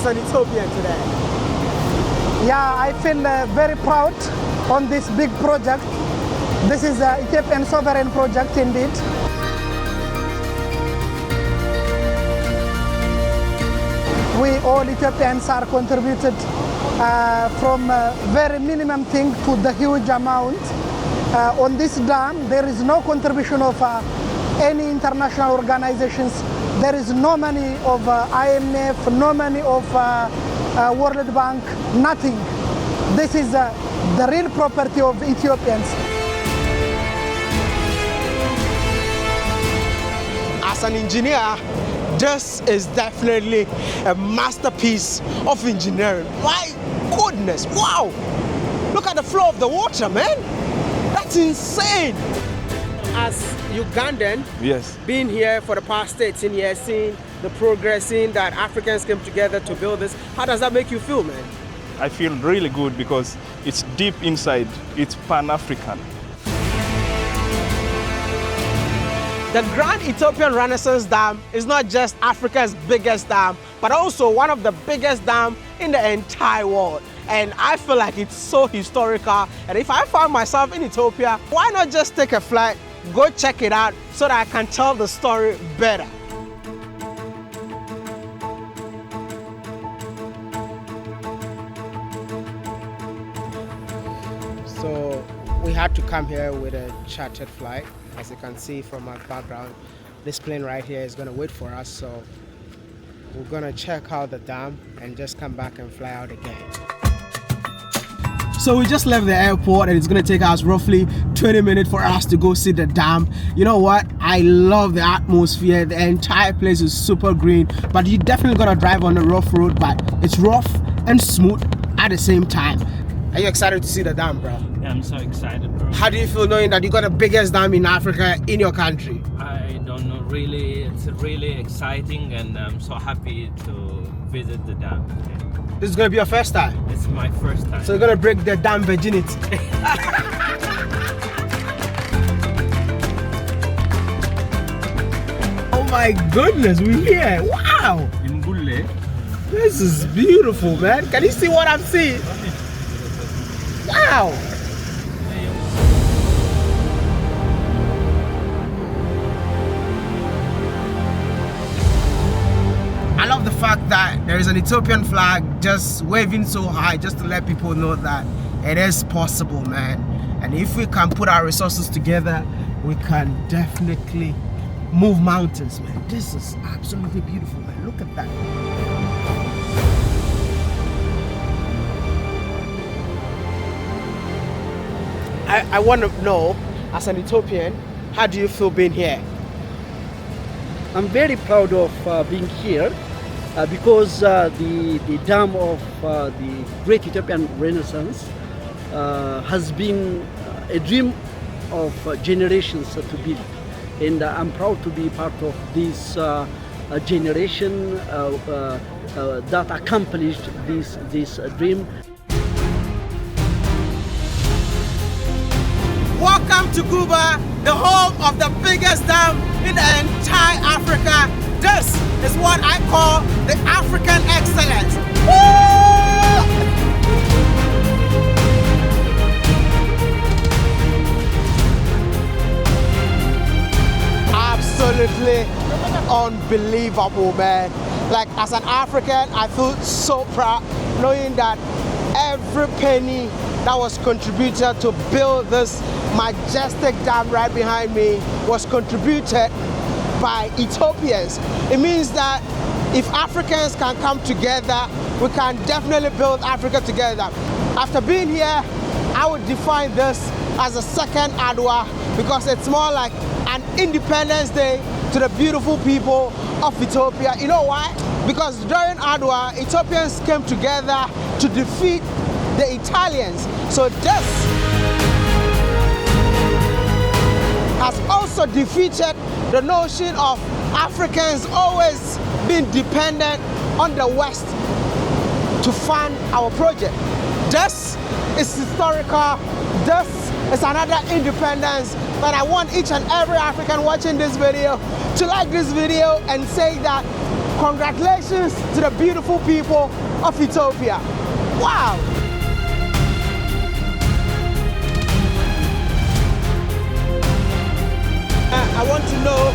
as an Ethiopian today? Yeah, I feel very proud on this big project. This is an Ethiopian sovereign project indeed. We all Ethiopians are contributed from very minimum thing to the huge amount. On this dam, there is no contribution of any international organizations. There is no money of IMF, no money of World Bank, nothing. This is the real property of Ethiopians. As an engineer, this is definitely a masterpiece of engineering. My goodness, wow! Look at the flow of the water, man. That's insane. As Ugandan, Yes. being here for the past 18 years, seeing the progress, seeing that Africans came together to build this, how does that make you feel, man? I feel really good because it's deep inside. It's Pan-African. The Grand Ethiopian Renaissance Dam is not just Africa's biggest dam, but also one of the biggest dams in the entire world. And I feel like it's so historical. And if I find myself in Ethiopia, why not just take a flight, go check it out so that I can tell the story better? So we had to come here with a chartered flight. As you can see from my background, this plane right here is going to wait for us. So we're going to check out the dam and just come back and fly out again. So we just left the airport and it's going to take us roughly 20 minutes for us to go see the dam. You know what? I love the atmosphere. The entire place is super green, but you're definitely going to drive on a rough road, but it's rough and smooth at the same time. Are you excited to see the dam, bro? Yeah, I'm so excited, bro. How do you feel knowing that you got the biggest dam in Africa in your country? I don't know, really, it's really exciting and I'm so happy to visit the dam today. This is going to be your first time? It's my first time. So you're going to break the dam virginity. Oh my goodness, we're here. Wow. In Bulle. This is beautiful, man. Can you see what I'm seeing? Wow. I love the fact that there is an Ethiopian flag just waving so high just to let people know that it is possible, man. And if we can put our resources together, we can definitely move mountains, man. This is absolutely beautiful, man. Look at that. I want to know, as an Ethiopian, how do you feel being here? I'm very proud of being here because the dam of the Great Ethiopian Renaissance has been a dream of generations to build, and I'm proud to be part of this generation that accomplished this dream. Welcome to Cuba, the home of the biggest dam in the entire Africa. This is what I call the African excellence. Woo! Absolutely unbelievable, man. Like, as an African, I feel so proud knowing that every penny that was contributed to build this majestic dam right behind me was contributed by Ethiopians. It means that if Africans can come together, we can definitely build Africa together. After being here, I would define this as a second Adwa because it's more like an Independence Day to the beautiful people of Ethiopia. You know why? Because during Adwa, Ethiopians came together to defeat the Italians. So this has also defeated the notion of Africans always being dependent on the West to fund our project. This is historical. This is another independence. But I want each and every African watching this video to like this video and say that Congratulations to the beautiful people of Ethiopia. Wow! I want to know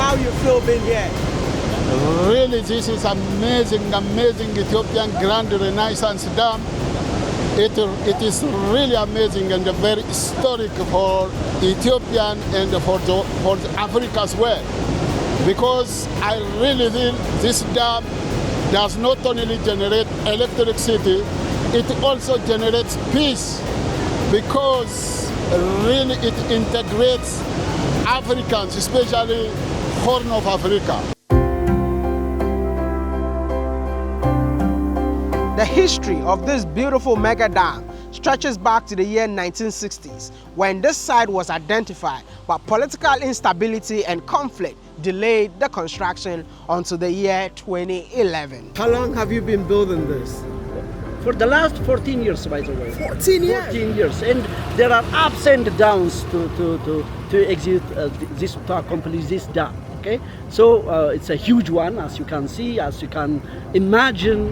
how you feel being here. Really, this is amazing Ethiopian Grand Renaissance Dam. It is really amazing and very historic for Ethiopia and for Africa as well. Because I really think this dam does not only generate electricity, it also generates peace, because really it integrates Africans, especially Horn of Africa. The history of this beautiful mega dam stretches back to the year 1960s, when this site was identified, but political instability and conflict delayed the construction until the year 2011. How long have you been building this? For the last 14 years, by the way. 14 years? 14 years. And there are ups and downs to execute this, to accomplish this dam. Okay? So it's a huge one, as you can see, as you can imagine.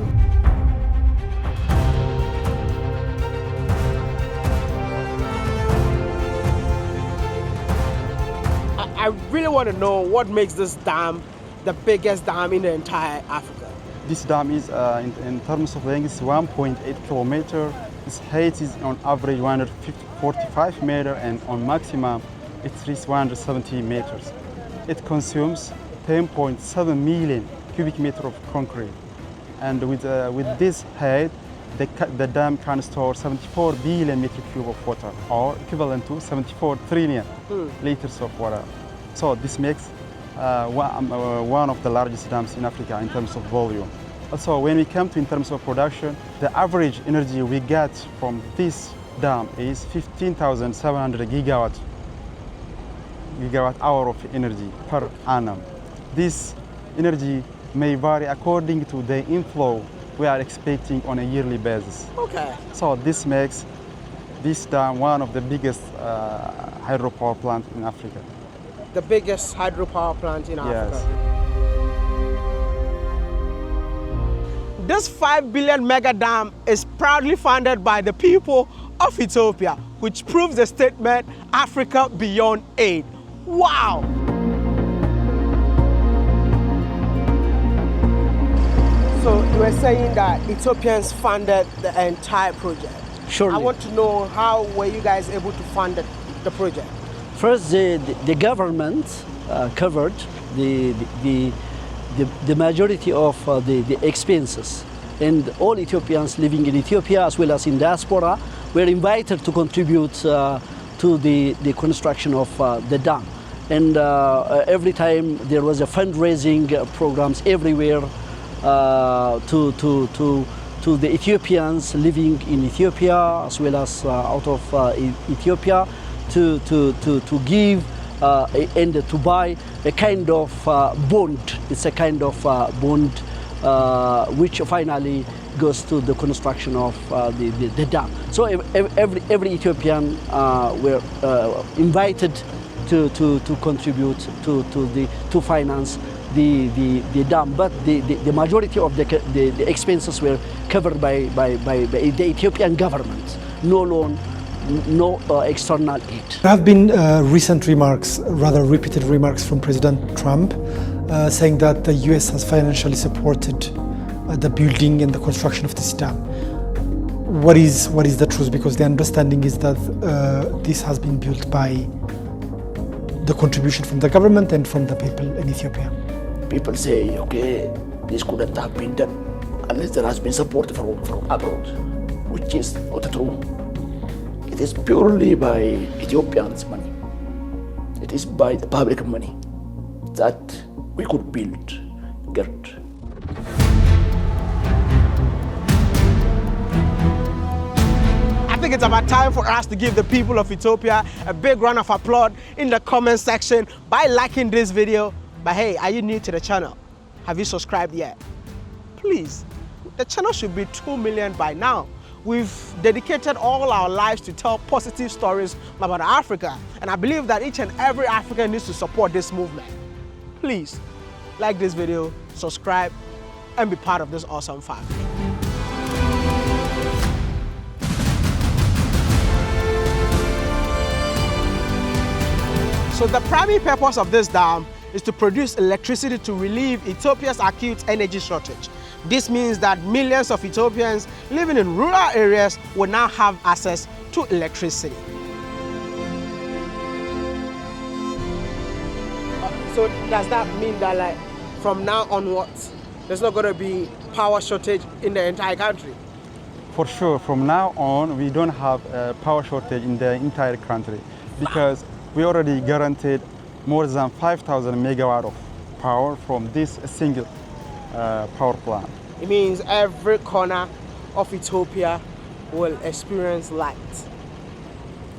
I really want to know what makes this dam the biggest dam in the entire Africa. This dam is, in terms of length, 1.8 kilometer. Its height is on average 145 meters, and on maximum it reaches 170 meters. It consumes 10.7 million cubic meters of concrete. And with this height, the dam can store 74 billion meter cube of water, or equivalent to 74 trillion liters of water. So this makes one of the largest dams in Africa in terms of volume. Also, when we come to in terms of production, the average energy we get from this dam is 15,700 gigawatt hour of energy per annum. This energy may vary according to the inflow we are expecting on a yearly basis. Okay. So this makes this dam one of the biggest hydropower plant in Africa. The biggest hydropower plant in Africa. Yes. This 5 billion mega dam is proudly funded by the people of Ethiopia, which proves the statement, Africa beyond aid. Wow! So you were saying that Ethiopians funded the entire project. Surely. I want to know, how were you guys able to fund the project? First, the government covered the majority of the expenses, and all Ethiopians living in Ethiopia as well as in diaspora were invited to contribute to the construction of the dam. And every time there was a fundraising programs everywhere to the Ethiopians living in Ethiopia as well as out of Ethiopia, to give and to buy a kind of bond. It's a kind of bond which finally goes to the construction of the dam. So every Ethiopian were invited to contribute to finance the dam, but the majority of the expenses were covered by the Ethiopian government. No loan, no external aid. There have been recent remarks, rather repeated remarks from President Trump, saying that the US has financially supported the building and the construction of this dam. What is the truth? Because the understanding is that this has been built by the contribution from the government and from the people in Ethiopia. People say, okay, this couldn't have been done unless there has been support from abroad, which is not true. It is purely by Ethiopians' money. It is by the public money that we could build GERD. I think it's about time for us to give the people of Ethiopia a big round of applause in the comment section by liking this video. But hey, are you new to the channel? Have you subscribed yet? Please, the channel should be 2 million by now. We've dedicated all our lives to tell positive stories about Africa, and I believe that each and every African needs to support this movement. Please, like this video, subscribe, and be part of this awesome family. So the primary purpose of this dam is to produce electricity to relieve Ethiopia's acute energy shortage. This means that millions of Ethiopians living in rural areas will now have access to electricity. So does that mean that, like, from now onwards, there's not going to be power shortage in the entire country? For sure, from now on, we don't have a power shortage in the entire country because we already guaranteed more than 5,000 megawatt of power from this single power plant. It means every corner of Ethiopia will experience light.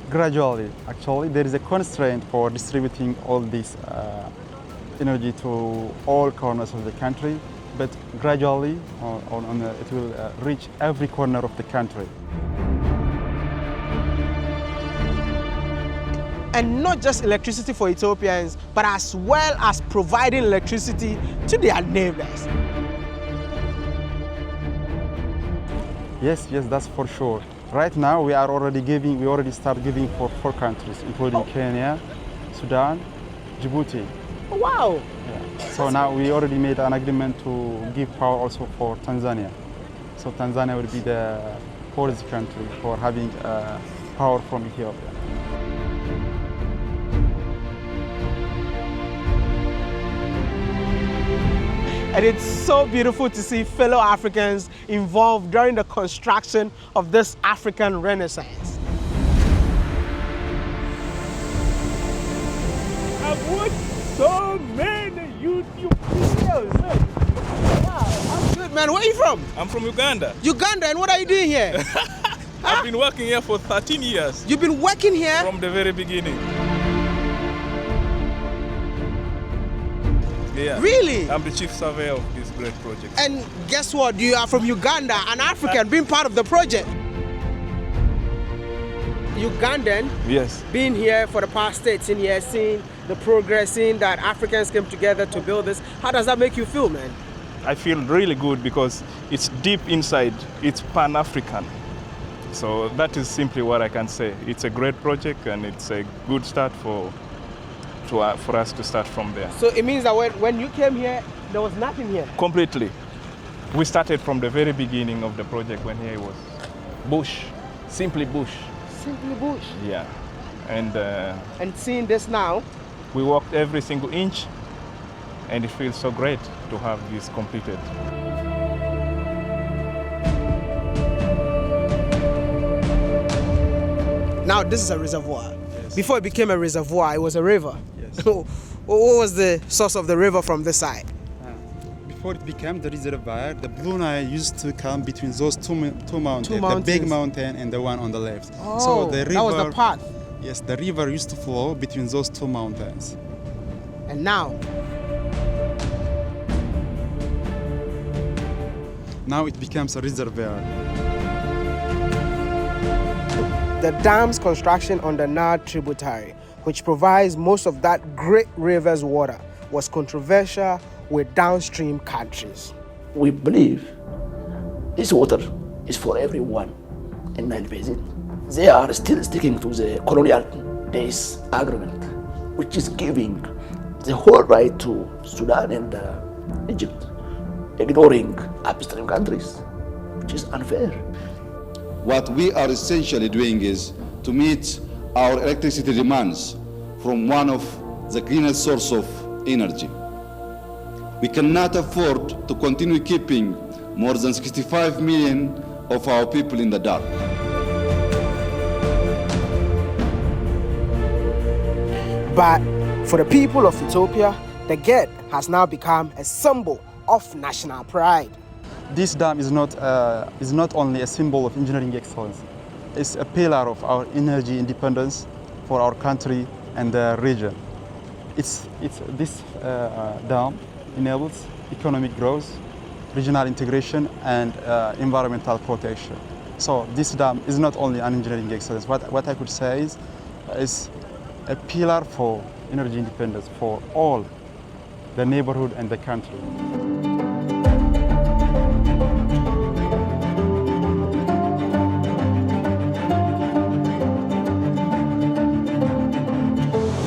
Gradually, actually, there is a constraint for distributing all this energy to all corners of the country, but gradually it will reach every corner of the country. And not just electricity for Ethiopians, but as well as providing electricity to their neighbors. Yes, that's for sure. Right now, we already start giving for 4 countries, including Kenya, Sudan, Djibouti. Oh, wow. Yeah. So now we already made an agreement to give power also for Tanzania. So Tanzania will be the 4th country for having power from Ethiopia. And it's so beautiful to see fellow Africans involved during the construction of this African Renaissance. I've watched so many YouTube videos. Yeah, I'm good, man. Where are you from? I'm from Uganda. Uganda, and what are you doing here? I've been working here for 13 years. You've been working here? From the very beginning. Yeah. Really? I'm the chief surveyor of this great project. And guess what? You are from Uganda, an African, being part of the project. Ugandan, yes, being here for the past 13 years, seeing the progress, seeing that Africans came together to build this. How does that make you feel, man? I feel really good because it's deep inside. It's Pan-African. So that is simply what I can say. It's a great project and it's a good start for us to start from there. So it means that when you came here, there was nothing here? Completely. We started from the very beginning of the project when here was bush, simply bush. Simply bush? Yeah. And seeing this now? We walked every single inch and it feels so great to have this completed. Now this is a reservoir. Yes. Before it became a reservoir, it was a river. Yes. What was the source of the river from this side? Before it became the reservoir, the Blue Nile used to come between those two mountains, the big mountain and the one on the left. Oh, so the river, that was the path. Yes, the river used to flow between those 2 mountains. And now? Now it becomes a reservoir. The dam's construction on the Nile tributary, which provides most of that great river's water, was controversial with downstream countries. We believe this water is for everyone in Nile Basin. They are still sticking to the colonial days agreement, which is giving the whole right to Sudan and Egypt, ignoring upstream countries, which is unfair. What we are essentially doing is to meet our electricity demands from one of the cleanest source of energy. We cannot afford to continue keeping more than 65 million of our people in the dark. But for the people of Ethiopia, the GERD has now become a symbol of national pride. This dam is not only a symbol of engineering excellence, it's a pillar of our energy independence for our country and the region. This dam enables economic growth, regional integration, and environmental protection. So this dam is not only an engineering excellence. What I could say is a pillar for energy independence for all the neighborhood, and the country.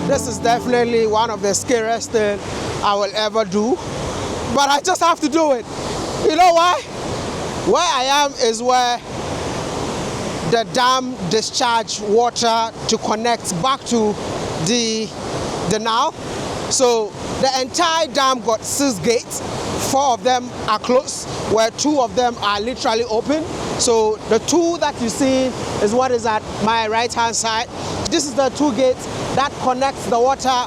This is definitely one of the scariest things I will ever do, but I just have to do it. You know why? Where I am is where the dam discharge water to connect back to the Nile. So the entire dam got 6 gates. 4 of them are closed, where 2 of them are literally open. So the 2 that you see is what is at my right-hand side. This is the 2 gates that connects the water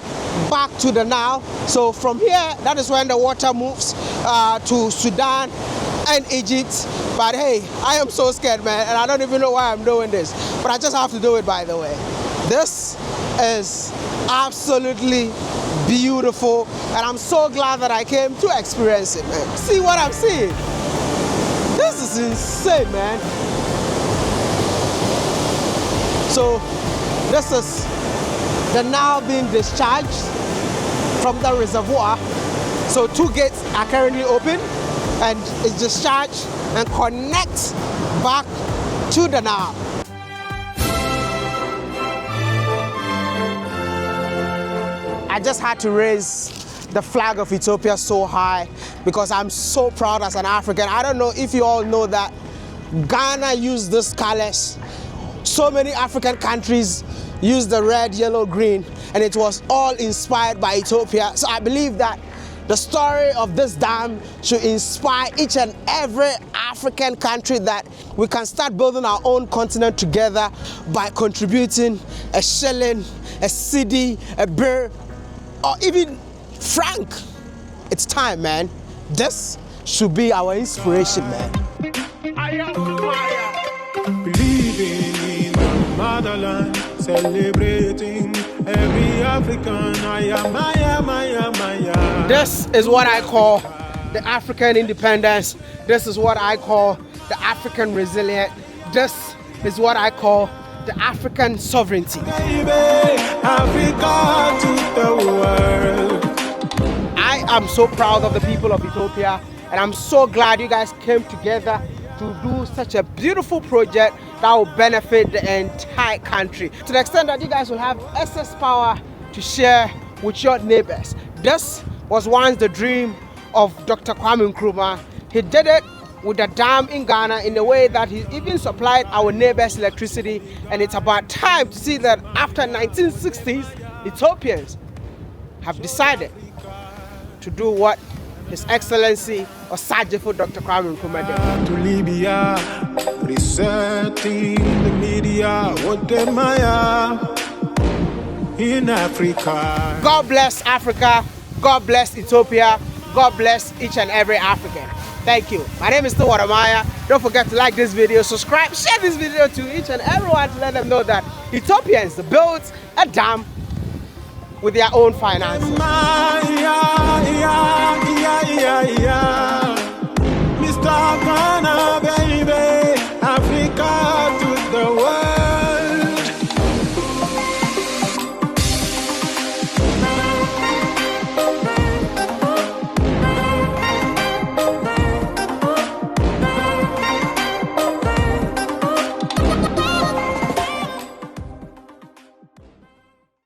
back to the Nile. So from here, that is when the water moves to Sudan and Egypt. But hey, I am so scared, man, and I don't even know why I'm doing this. But I just have to do it, by the way. This is absolutely beautiful, and I'm so glad that I came to experience it, man. See what I'm seeing? This is insane, man. So this is the Nile being discharged from the reservoir. So 2 gates are currently open, and it's discharged and connects back to the Nile. I just had to raise the flag of Ethiopia so high because I'm so proud as an African. I don't know if you all know that Ghana used this colors. So many African countries use the red, yellow, green, and it was all inspired by Ethiopia. So I believe that the story of this dam should inspire each and every African country that we can start building our own continent together by contributing a shilling, a cedi, a birr, or even franc. It's time, man. This should be our inspiration, man. Believing in the motherland, celebrating every African. This is what I call the African independence. This is what I call the African resilience. This is what I call the African sovereignty. Baby, Africa to the world. I am so proud of the people of Ethiopia, and I'm so glad you guys came together to do such a beautiful project that will benefit the entire country, to the extent that you guys will have excess power to share with your neighbors. This was once the dream of Dr. Kwame Nkrumah. He did it with the dam in Ghana in a way that he even supplied our neighbors electricity, and it's about time to see that after 1960s, Ethiopians have decided to do what His Excellency Osajifo Dr. Kwame Nkrumah did. To Libya, resetting the media, what am I in Africa? God bless Africa, God bless Ethiopia, God bless each and every African. Thank you. My name is Waramaya. Don't forget to like this video, subscribe, share this video to each and everyone to let them know that Ethiopians built a dam with their own finances. Mr.